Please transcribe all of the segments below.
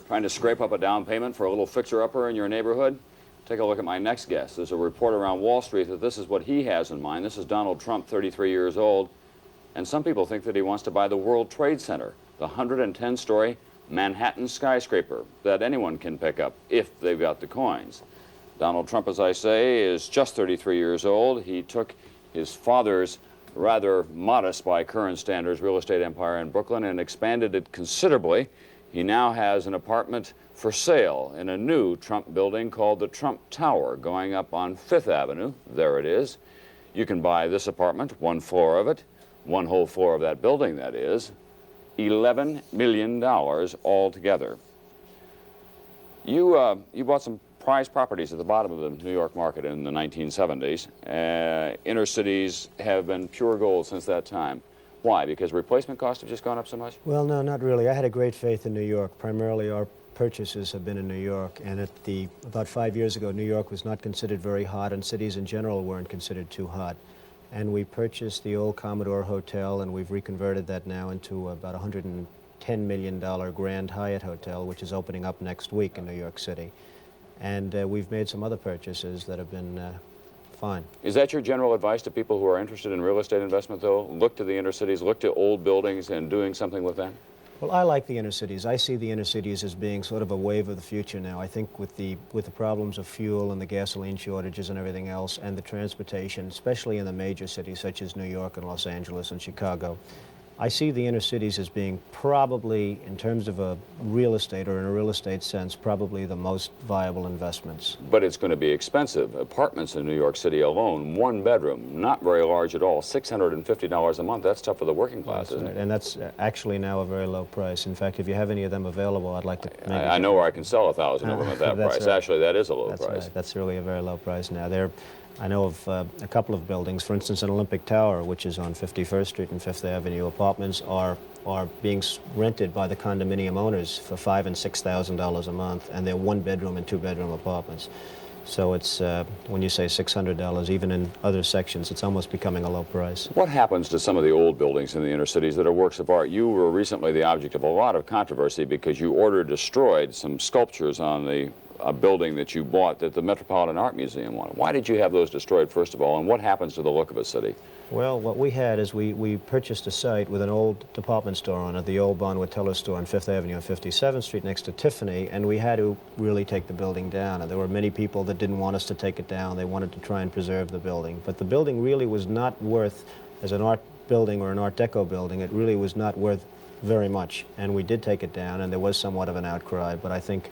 Trying to scrape up a down payment for a little fixer-upper in your neighborhood? Take a look at my next guest. There's a report around Wall Street that this is what he has in mind. This is Donald Trump, 33 years old. And some people think that he wants to buy the World Trade Center, the 110-story Manhattan skyscraper that anyone can pick up if they've got the coins. Donald Trump, as I say, is just 33 years old. He took his father's rather modest by current standards real estate empire in Brooklyn and expanded it considerably. He now has an apartment for sale in a new Trump building called the Trump Tower, going up on Fifth Avenue. There it is. You can buy this apartment, one floor of it, one whole floor of that building, that is, $11 million altogether. You bought some prized properties at the bottom of the New York market in the 1970s. Inner cities have been pure gold since that time. Why? Because replacement costs have just gone up so much? Well, no, not really. I had a great faith in New York. Primarily, our purchases have been in New York, and about 5 years ago, New York was not considered very hot, and cities in general weren't considered too hot. And we purchased the old Commodore Hotel, and we've reconverted that now into about $110 million Grand Hyatt Hotel, which is opening up next week in New York City. And we've made some other purchases that have been fine. Is that your general advice to people who are interested in real estate investment, though? Look to the inner cities, look to old buildings and doing something with that? Well, I like the inner cities. I see the inner cities as being sort of a wave of the future now. I think with the problems of fuel and the gasoline shortages and everything else, and the transportation, especially in the major cities such as New York and Los Angeles and Chicago, I see the inner cities as being probably, in terms of a real estate or in a real estate sense, probably the most viable investments. But it's going to be expensive. Apartments in New York City alone, one bedroom, not very large at all, $650 a month. That's tough for the working class, isn't it? And that's actually now a very low price. In fact, if you have any of them available, I'd like to... I know where I can sell 1,000 of them at that price. Right. Actually, that is a low That's price. Right. That's really a very low price now. I know of a couple of buildings, for instance, an Olympic Tower, which is on 51st Street and Fifth Avenue. Apartments are being rented by the condominium owners for $5,000 and $6,000 a month, and they're one-bedroom and two-bedroom apartments. So it's, when you say $600, even in other sections, it's almost becoming a low price. What happens to some of the old buildings in the inner cities that are works of art? You were recently the object of a lot of controversy because you destroyed some sculptures on a building that you bought that the Metropolitan Art Museum wanted. Why did you have those destroyed, first of all, and what happens to the look of a city? Well, what we had is we purchased a site with an old department store on it, the old Bonwit Teller store on Fifth Avenue and 57th Street next to Tiffany, and we had to really take the building down. And there were many people that didn't want us to take it down. They wanted to try and preserve the building. But the building really was not worth, as an art building or an Art Deco building, it really was not worth very much. And we did take it down, and there was somewhat of an outcry, but I think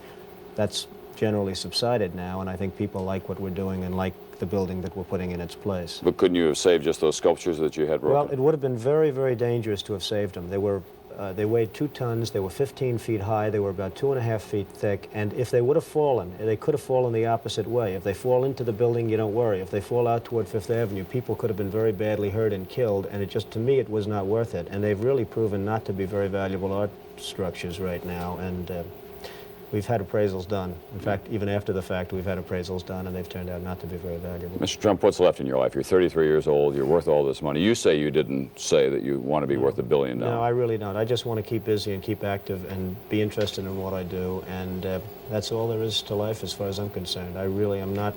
that's generally subsided now, and I think people like what we're doing and like the building that we're putting in its place. But couldn't you have saved just those sculptures that you had broken? Well, it would have been very, very dangerous to have saved them. They weighed 2 tons, they were 15 feet high, they were about 2.5 feet thick, and if they would have fallen, they could have fallen the opposite way. If they fall into the building, you don't worry. If they fall out toward Fifth Avenue, people could have been very badly hurt and killed, and to me, it was not worth it. And they've really proven not to be very valuable art structures right now, and we've had appraisals done. In fact, even after the fact, we've had appraisals done, and they've turned out not to be very valuable. Mr. Trump, what's left in your life? You're 33 years old. You're worth all this money. You say you didn't say that you want to be worth $1 billion. No, I really don't. I just want to keep busy and keep active and be interested in what I do, and that's all there is to life as far as I'm concerned. I really am not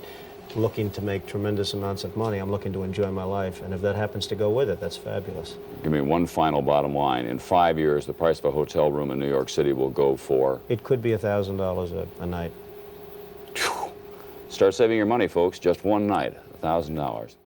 looking to make tremendous amounts of money. I'm looking to enjoy my life, and if that happens to go with it, that's fabulous. Give me one final bottom line. In 5 years, the price of a hotel room in New York City will go for? It could be $1,000 a night. Start saving your money, folks. Just one night, $1,000.